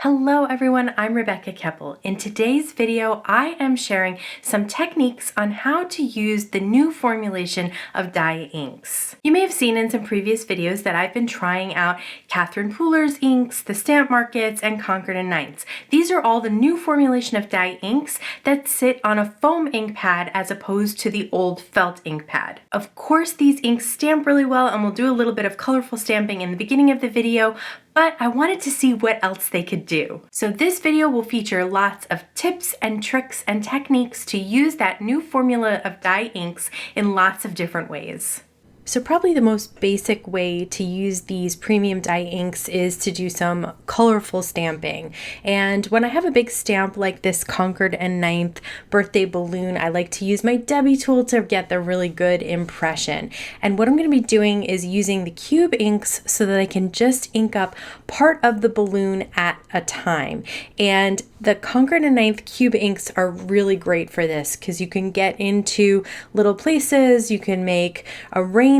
Hello everyone, I'm Rebecca Keppel. In today's video, I am sharing some techniques on how to use the new formulation of dye inks. You may have seen in some previous videos that I've been trying out Pooler's inks, the Stamp Markets, and Concord and Ninths. These are all the new formulation of dye inks that sit on a foam ink pad as opposed to the old felt ink pad. Of course, these inks stamp really well, and we'll do a little bit of colorful stamping in the beginning of the video, but I wanted to see what else they could do. So this video will feature lots of tips and tricks and techniques to use that new formula of dye inks in lots of different ways. So probably the most basic way to use these premium dye inks is to do some colorful stamping. And when I have a big stamp like this Concord and Ninth birthday balloon, I like to use my Debbie tool to get the really good impression. And what I'm going to be doing is using the cube inks so that I can just ink up part of the balloon at a time. And the Concord and Ninth cube inks are really great for this because you can get into little places, you can make a rainbow.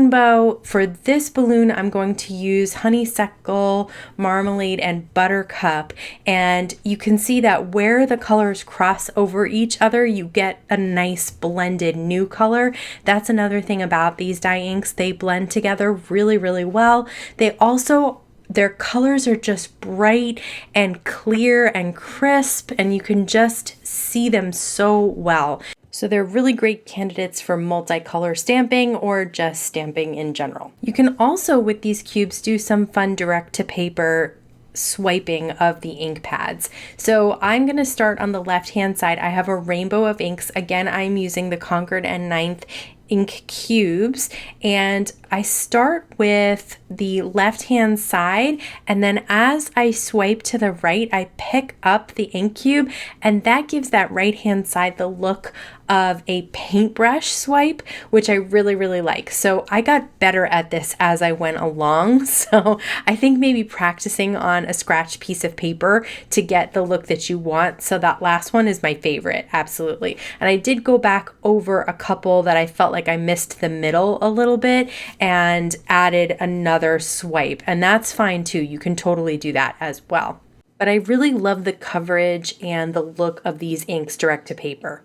For this balloon, I'm going to use honeysuckle, marmalade, and buttercup. And you can see that where the colors cross over each other, you get a nice blended new color. That's another thing about these dye inks. They blend together really, really well. Their colors are just bright and clear and crisp, and you can just see them so well. So they're really great candidates for multicolor stamping or just stamping in general. You can also, with these cubes, do some fun direct to paper swiping of the ink pads. So I'm going to start on the left hand side. I have a rainbow of inks. Again, I'm using the Concord and Ninth ink cubes, and I start with the left hand side, and then as I swipe to the right, I pick up the ink cube, and that gives that right hand side the look of a paintbrush swipe, which I really, really like. So I got better at this as I went along. So I think maybe practicing on a scratch piece of paper to get the look that you want. So that last one is my favorite, absolutely. And I did go back over a couple that I felt like I missed the middle a little bit and added another swipe, and that's fine too. You can totally do that as well. But I really love the coverage and the look of these inks direct to paper.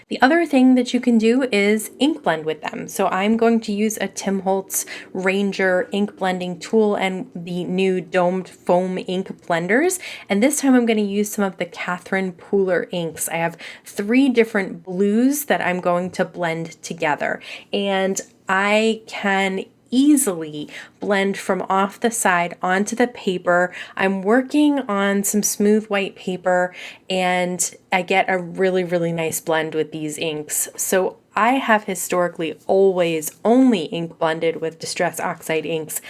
The other thing that you can do is ink blend with them. So I'm going to use a Tim Holtz Ranger ink blending tool and the new domed foam ink blenders. And this time I'm going to use some of the Pooler inks. I have 3 different blues that I'm going to blend together. And I can easily blend from off the side onto the paper. I'm working on some smooth white paper, and I get a really, really nice blend with these inks. So I have historically always only ink blended with Distress Oxide inks.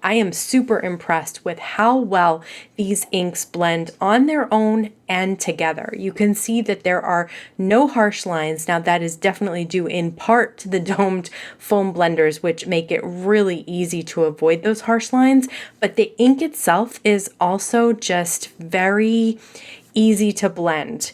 I am super impressed with how well these inks blend on their own and together. You can see that there are no harsh lines. Now that is definitely due in part to the domed foam blenders, which make it really easy to avoid those harsh lines. But the ink itself is also just very easy to blend.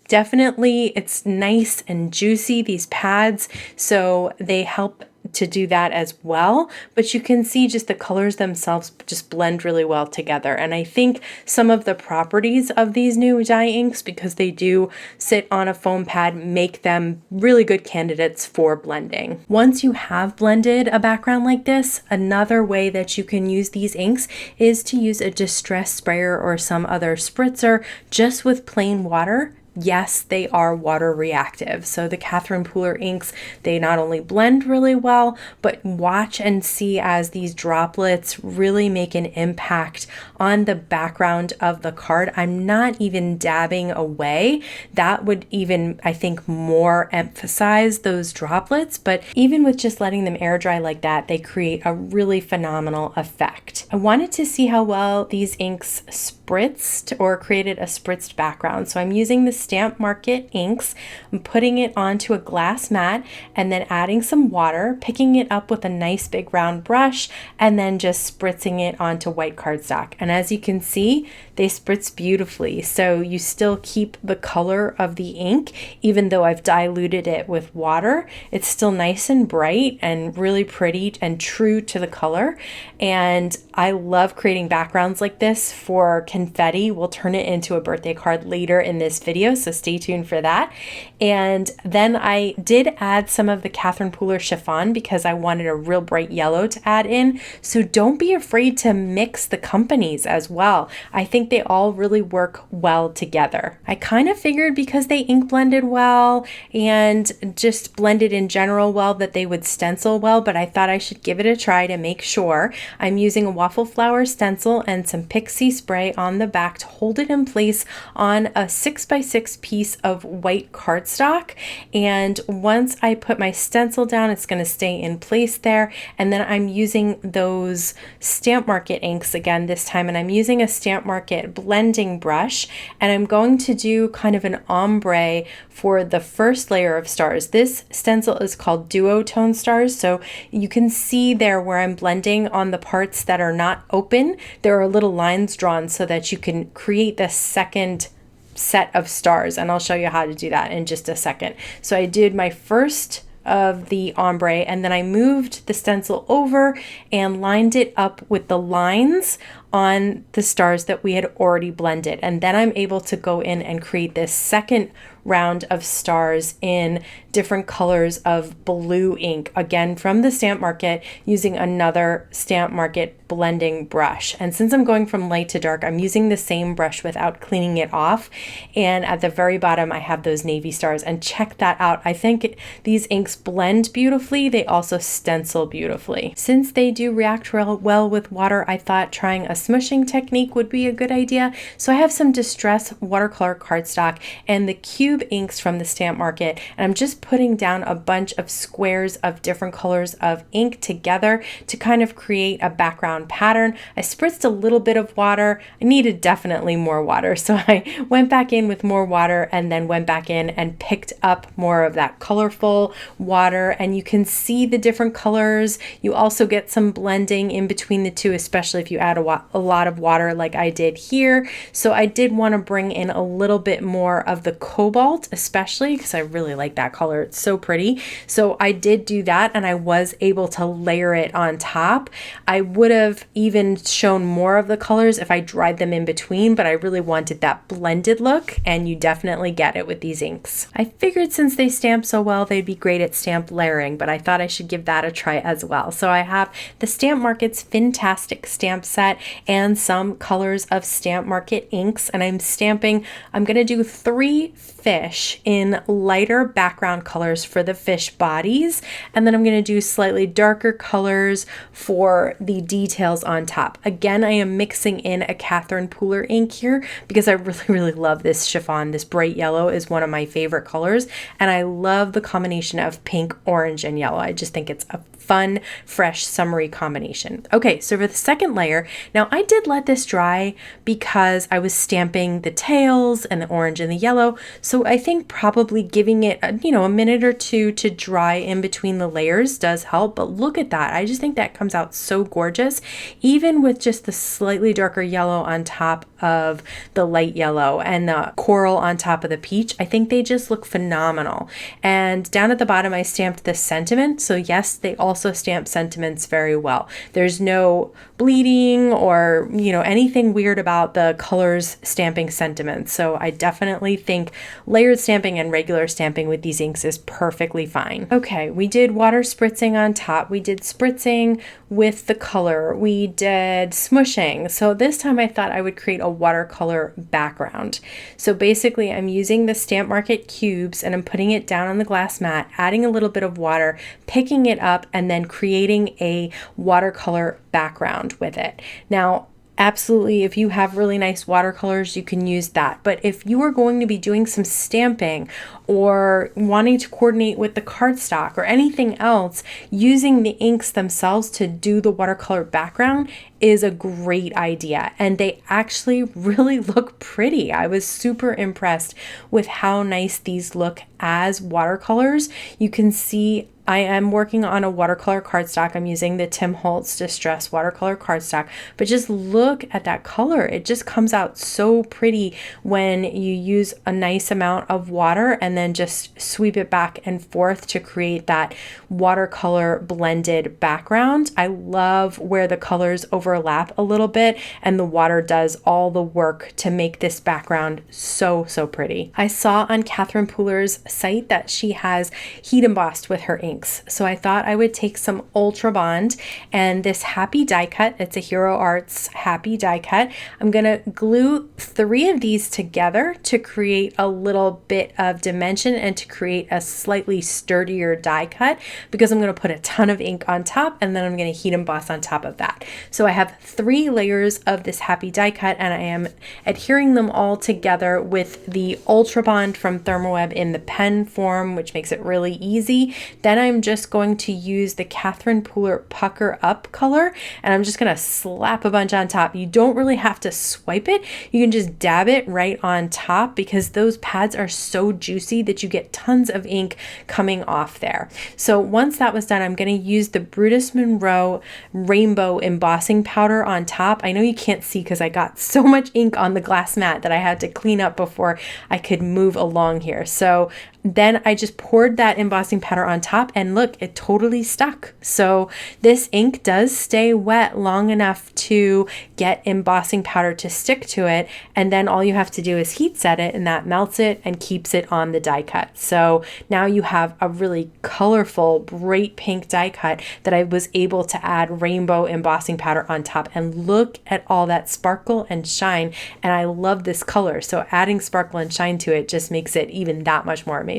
Definitely, it's nice and juicy, these pads, so they help to do that as well, but you can see just the colors themselves just blend really well together. And I think some of the properties of these new dye inks, because they do sit on a foam pad, make them really good candidates for blending. Once you have blended a background like this, another way that you can use these inks is to use a distress sprayer or some other spritzer just with plain water. Yes, they are water reactive. So the Pooler inks, they not only blend really well, but watch and see as these droplets really make an impact on the background of the card. I'm not even dabbing away. That would even, I think, more emphasize those droplets, but even with just letting them air dry like that, they create a really phenomenal effect. I wanted to see how well these inks spritzed or created a spritzed background. So I'm using the Stamp Market inks. I'm putting it onto a glass mat and then adding some water, picking it up with a nice big round brush, and then just spritzing it onto white cardstock. And as you can see, they spritz beautifully. So you still keep the color of the ink, even though I've diluted it with water. It's still nice and bright and really pretty and true to the color. And I love creating backgrounds like this for confetti. We'll turn it into a birthday card later in this video, so stay tuned for that. And then I did add some of the Catherine Pooler chiffon because I wanted a real bright yellow to add in. So don't be afraid to mix the companies as well. I think they all really work well together. I kind of figured because they ink blended well and just blended in general well that they would stencil well, but I thought I should give it a try to make sure. I'm using a waffle flower stencil and some pixie spray on the back to hold it in place on a 6x6 piece of white cardstock. And once I put my stencil down, it's going to stay in place there. And then I'm using those Stamp Market inks again this time, and I'm using a Stamp Market blending brush, and I'm going to do kind of an ombre for the first layer of stars. This stencil is called Duotone Stars, so you can see there where I'm blending on the parts that are not open, there are little lines drawn so that you can create the second set of stars, and I'll show you how to do that in just a second. So I did my first of the ombre, and then I moved the stencil over and lined it up with the lines on the stars that we had already blended. And then I'm able to go in and create this second round of stars in different colors of blue ink, again from the Stamp Market, using another Stamp Market blending brush. And since I'm going from light to dark, I'm using the same brush without cleaning it off. And at the very bottom, I have those navy stars, and check that out. I think these inks blend beautifully. They also stencil beautifully. Since they do react well with water, I thought trying a smooshing technique would be a good idea. So I have some Distress watercolor cardstock and the cube inks from the Stamp Market, and I'm just putting down a bunch of squares of different colors of ink together to kind of create a background pattern. I spritzed a little bit of water. I needed definitely more water, so I went back in with more water and then went back in and picked up more of that colorful water, and you can see the different colors. You also get some blending in between the two, especially if you add a lot of water like I did here. So I did want to bring in a little bit more of the cobalt, especially because I really like that color. It's so pretty. So I did do that, and I was able to layer it on top. I would have even shown more of the colors if I dried them in between, but I really wanted that blended look, and you definitely get it with these inks. I figured since they stamp so well, they'd be great at stamp layering, but I thought I should give that a try as well. So I have the Stamp Market's Fantastic Stamp Set and some colors of Stamp Market inks, and I'm going to do 3 fish in lighter background colors for the fish bodies, and then I'm going to do slightly darker colors for the details on top. Again, I am mixing in a Catherine Pooler ink here because I really love this chiffon. This bright yellow is one of my favorite colors, and I love the combination of pink, orange, and yellow. I just think it's a fun, fresh, summery combination. Okay, so for the second layer, now I did let this dry because I was stamping the tails and the orange and the yellow, so I think probably giving it a minute or two to dry in between the layers does help. But look at that. I just think that comes out so gorgeous, even with just the slightly darker yellow on top of the light yellow and the coral on top of the peach. I think they just look phenomenal. And down at the bottom, I stamped the sentiment. So yes, they also stamp sentiments very well. There's no bleeding or anything weird about the colors stamping sentiments. So I definitely think layered stamping and regular stamping with these inks is perfectly fine. Okay, we did water spritzing on top. We did spritzing with the color. We did smooshing. So this time I thought I would create a watercolor background. So basically I'm using the Stamp Market cubes and I'm putting it down on the glass mat, adding a little bit of water, picking it up, and then creating a watercolor background with it. Now, absolutely, if you have really nice watercolors, you can use that. But if you are going to be doing some stamping or wanting to coordinate with the cardstock or anything else, using the inks themselves to do the watercolor background is a great idea. And they actually really look pretty. I was super impressed with how nice these look as watercolors. You can see I am working on a watercolor cardstock. I'm using the Tim Holtz Distress watercolor cardstock, but just look at that color. It just comes out so pretty when you use a nice amount of water and then just sweep it back and forth to create that watercolor blended background. I love where the colors overlap overlap a little bit, and the water does all the work to make this background so pretty. I saw on Catherine Pooler's site that she has heat embossed with her inks, so I thought I would take some Ultra Bond and this Happy die cut. It's a Hero Arts Happy die cut. I'm gonna glue 3 of these together to create a little bit of dimension and to create a slightly sturdier die cut, because I'm gonna put a ton of ink on top and then I'm gonna heat emboss on top of that. So I have 3 layers of this Happy die cut, and I am adhering them all together with the Ultra Bond from Thermoweb in the pen form, which makes it really easy. Then I'm just going to use the Catherine Pooler Pucker Up color, and I'm just gonna slap a bunch on top. You don't really have to swipe it. You can just dab it right on top, because those pads are so juicy that you get tons of ink coming off there. So once that was done, I'm gonna use the Brutus Monroe Rainbow Embossing Powder on top. I know you can't see because I got so much ink on the glass mat that I had to clean up before I could move along here. So then I just poured that embossing powder on top, and look, it totally stuck. So this ink does stay wet long enough to get embossing powder to stick to it, and then all you have to do is heat set it, and that melts it and keeps it on the die cut. So now you have a really colorful, bright pink die cut that I was able to add rainbow embossing powder on top, and look at all that sparkle and shine, and I love this color. So adding sparkle and shine to it just makes it even that much more amazing.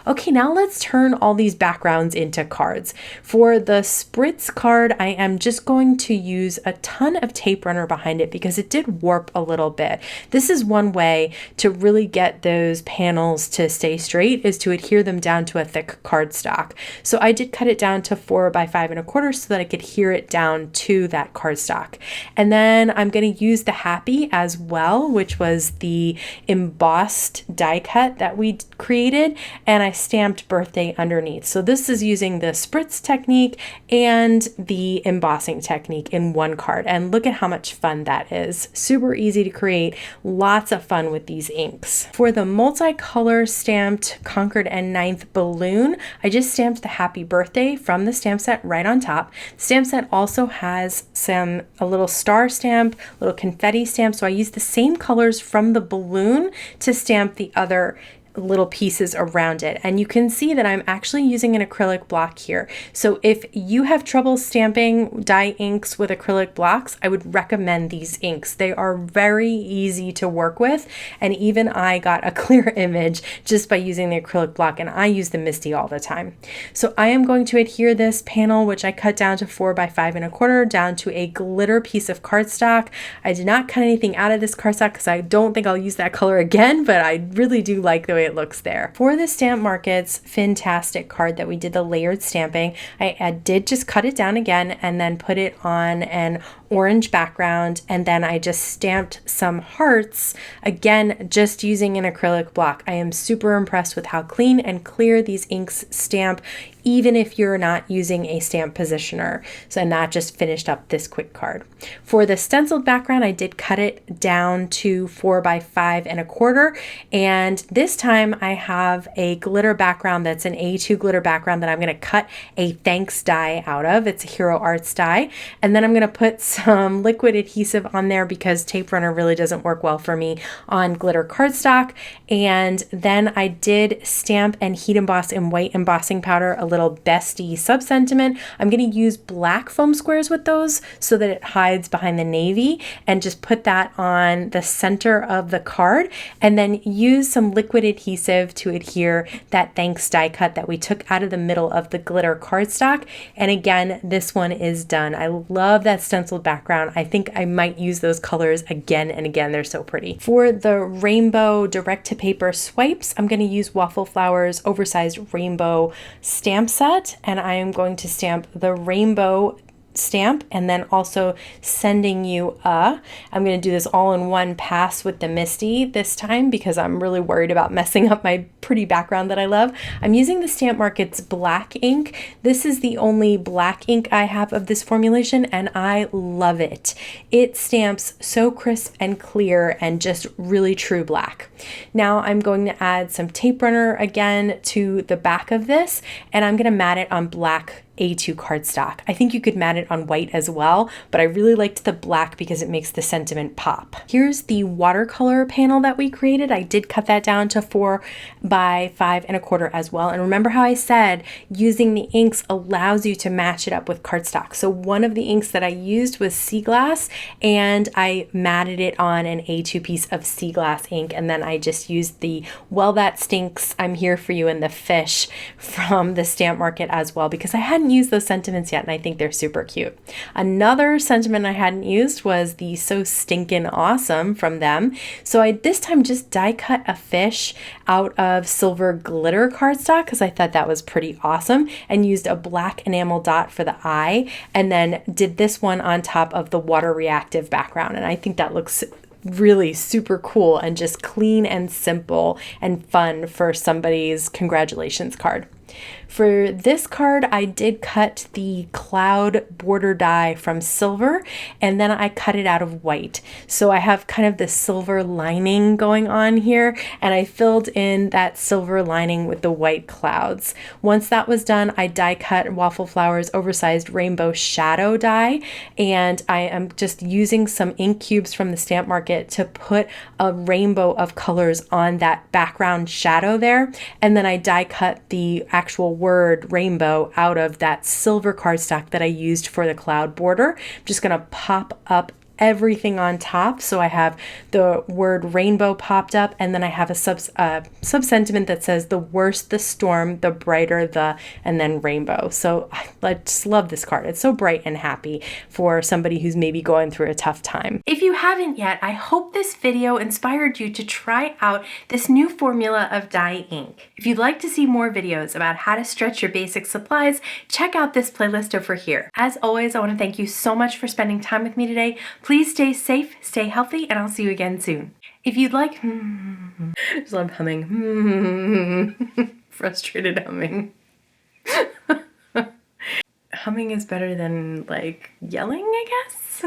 Okay, now let's turn all these backgrounds into cards. For the spritz card, I am just going to use a ton of tape runner behind it because it did warp a little bit. This is one way to really get those panels to stay straight, is to adhere them down to a thick cardstock. So I did cut it down to 4 by 5 1/4 so that I could adhere it down to that cardstock. And then I'm going to use the Happy as well, which was the embossed die cut that we created, and I stamped birthday underneath. So this is using the spritz technique and the embossing technique in one card, and look at how much fun that is. Super easy to create, lots of fun with these inks. For the multicolor stamped Concord and 9th balloon, I just stamped the Happy Birthday from the stamp set right on top. The stamp set also has a little star stamp, little confetti stamp, so I used the same colors from the balloon to stamp the other little pieces around it. And you can see that I'm actually using an acrylic block here. So if you have trouble stamping dye inks with acrylic blocks, I would recommend these inks. They are very easy to work with, and even I got a clear image just by using the acrylic block, and I use the Misty all the time. So I am going to adhere this panel, which I cut down to 4 by 5 1/4, down to a glitter piece of cardstock. I did not cut anything out of this cardstock because I don't think I'll use that color again, but I really do like the way it looks there. For the Stamp Market's Fantastic card that we did the layered stamping, I did just cut it down again and then put it on an orange background, and then I just stamped some hearts, again just using an acrylic block. I am super impressed with how clean and clear these inks stamp, even if you're not using a stamp positioner. So, and that just finished up this quick card. For the stenciled background, I did cut it down to 4 by 5 1/4, and this time I have a glitter background that's an A2 glitter background that I'm going to cut a thanks die out of. It's a Hero Arts die, and then I'm going to put some liquid adhesive on there because tape runner really doesn't work well for me on glitter cardstock. And then I did stamp and heat emboss in white embossing powder a little Bestie sub-sentiment. I'm going to use black foam squares with those so that it hides behind the navy, and just put that on the center of the card, and then use some liquid adhesive to adhere that thanks die cut that we took out of the middle of the glitter cardstock. And again, this one is done. I love that stenciled background. I think I might use those colors again and again. They're so pretty. For the rainbow direct to paper swipes, I'm going to use Waffle Flowers oversized rainbow stamp set, and I am going to stamp the rainbow stamp and then also sending you a. I'm going to do this all in one pass with the Misty this time because I'm really worried about messing up my pretty background that I love. I'm using the Stamp Market's black ink. This is the only black ink I have of this formulation, and I love it. It stamps so crisp and clear and just really true black. Now I'm going to add some tape runner again to the back of this, and I'm going to mat it on black A2 cardstock. I think you could mat it on white as well, but I really liked the black because it makes the sentiment pop. Here's the watercolor panel that we created. I did cut that down to 4 by 5 1/4 as well. And remember how I said using the inks allows you to match it up with cardstock. So one of the inks that I used was sea glass, and I matted it on an A2 piece of sea glass ink, and then I just used the Well That Stinks, I'm Here For You, and the fish from the stamp market as well, because I hadn't used those sentiments yet and I think they're super cute. Another sentiment I hadn't used was the So Stinkin' Awesome from them. So I this time just die cut a fish out of silver glitter cardstock because I thought that was pretty awesome, and used a black enamel dot for the eye, and then did this one on top of the water reactive background, and I think that looks really super cool and just clean and simple and fun for somebody's congratulations card. For this card, I did cut the cloud border die from silver, and then I cut it out of white. So I have kind of the silver lining going on here, and I filled in that silver lining with the white clouds. Once that was done, I die cut Waffle Flowers oversized rainbow shadow die, and I am just using some ink cubes from the stamp market to put a rainbow of colors on that background shadow there, and then I die cut the actual word rainbow out of that silver cardstock that I used for the cloud border. I'm just going to pop up everything on top. So I have the word rainbow popped up, and then I have a sub sentiment that says the worse the storm, the brighter the, and then rainbow. So I just love this card. It's so bright and happy for somebody who's maybe going through a tough time. If you haven't yet, I hope this video inspired you to try out this new formula of dye ink. If you'd like to see more videos about how to stretch your basic supplies, check out this playlist over here. As always, I want to thank you so much for spending time with me today. Please stay safe, stay healthy, and I'll see you again soon. If you'd like, just love humming, frustrated humming. Humming is better than like yelling, I guess.